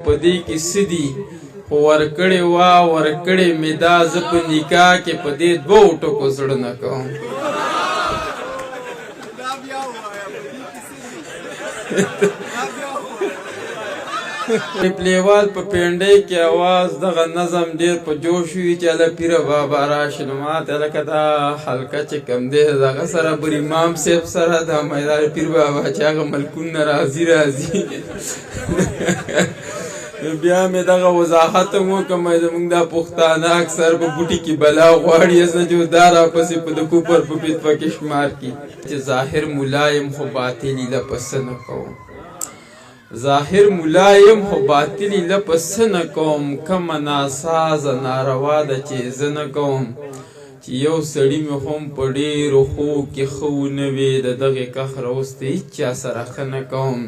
پدې کې سدي ورکړې وا ورکړې مې دا زه په نکاح کې په دې دوو ټکو زړه نه کوم. پلیوال په پینډۍ کې اواز دغه نظم ډېر په جوش وي چې هله پیره بابا راشي نو ماته لکه دا حلقه چې کوم دی دغه سره بر امام صاحب سره دا میدان پیر بابا چې هغه ملکون نه راځي بیا مې دغه وضاحت هم وکړم زموږ دا پښتانه اکثر په بوټي کې بلا غواړي اسنه چې دا راپسې په د کوپر په پیتپه کې شمار کړي چې ظاهر ملایم خو باطلي له پسه نه کوم. ظاهر ملایم خو باطلي له پسه نه کوم. کمه ناسازه ناروا ده چې زه نه کوم چې یو سړي مې هم په ډېرو ښو کې ښه ونه وي د دغې کخره اوس د هېڅ چا سره ښه نه کوم.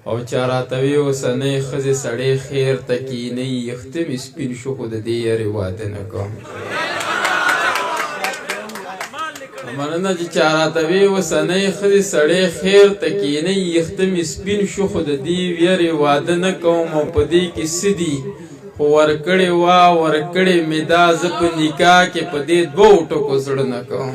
او چا راته وي اوسنۍ ښځې سړی خیر ته کینئ یخته مې سپین شو خو د دې یارې واده نه کوم. مننه چې چا راته وي اوسنۍ ښځې سړی خیر ته کینئ یخته مې سپین شو خو د دې یارې واده نه کوم. او په دې کې څه دي خو ورکړې وا ورکړې مې دا زه په نکاح کې په دې دوو ټکو زړه نه کوم.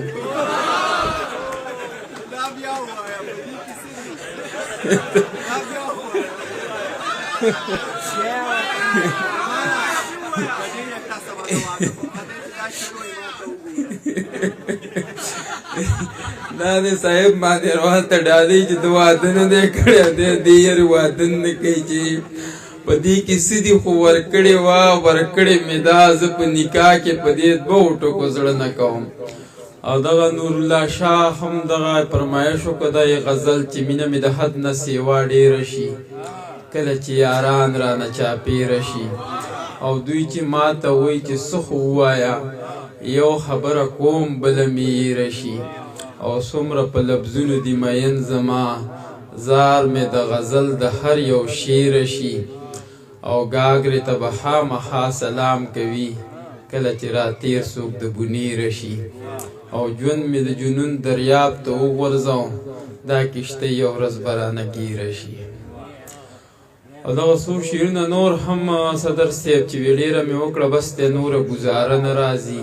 دا دې صاحب باندې روان ته ډالۍ چې د واده نه دی کړی دې یارې واده نه کوي چې په دې کې څه دي خو ورکړې وا ورکړې مې دا زه په نکاح کې په دې دوو ټکو زړه نه کوم. او دغه نور الله شاه هم دغه فرمایش وکړه دا یې غزل چې مینه مې د حد نه سیوا ډېره شي کله چې یاران رانه چاپېره شي او دوی چې ما ته وایي چې څه خو ووایه یو خبره کوم بله مې هېره شي او څومره په لفظونو دي مین زما زار مې د غزل د هر یو شعره شي او ګاګرې ته به خامخا سلام کوي کله چې راتېر څوک د بونیره شي او ژوند مې د جنون دریاب ته وغورځوم دا کښتۍ یو ورځ به رانه ګیره شي. او دغه څو شعرونه نور هم صدر صاحب چې وی ډېره مې وکړه بس دی نوره ګزاره نه راځي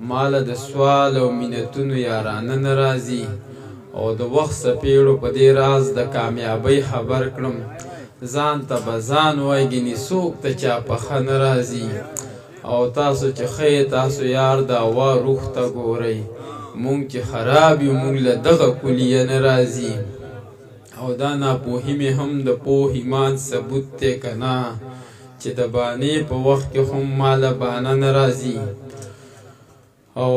ماله د سوال او منتونو یارانه نه راځي او د وخت څپېړو په دې راز د کامیابۍ خبر کړم ځان ته به ځان وایي ګینې څوک ته چا پخه نه راځي او تاسو چې ښه تاسو یار د هوا روح ته ګورئ مونږ چې خراب یو مونږ له دغه کلیه نه راځي او دا ناپوهي مې هم د پوه ایمان ثبوت دی که نه چې د بانې په وخت کې هم ماله بانه نه راځي. او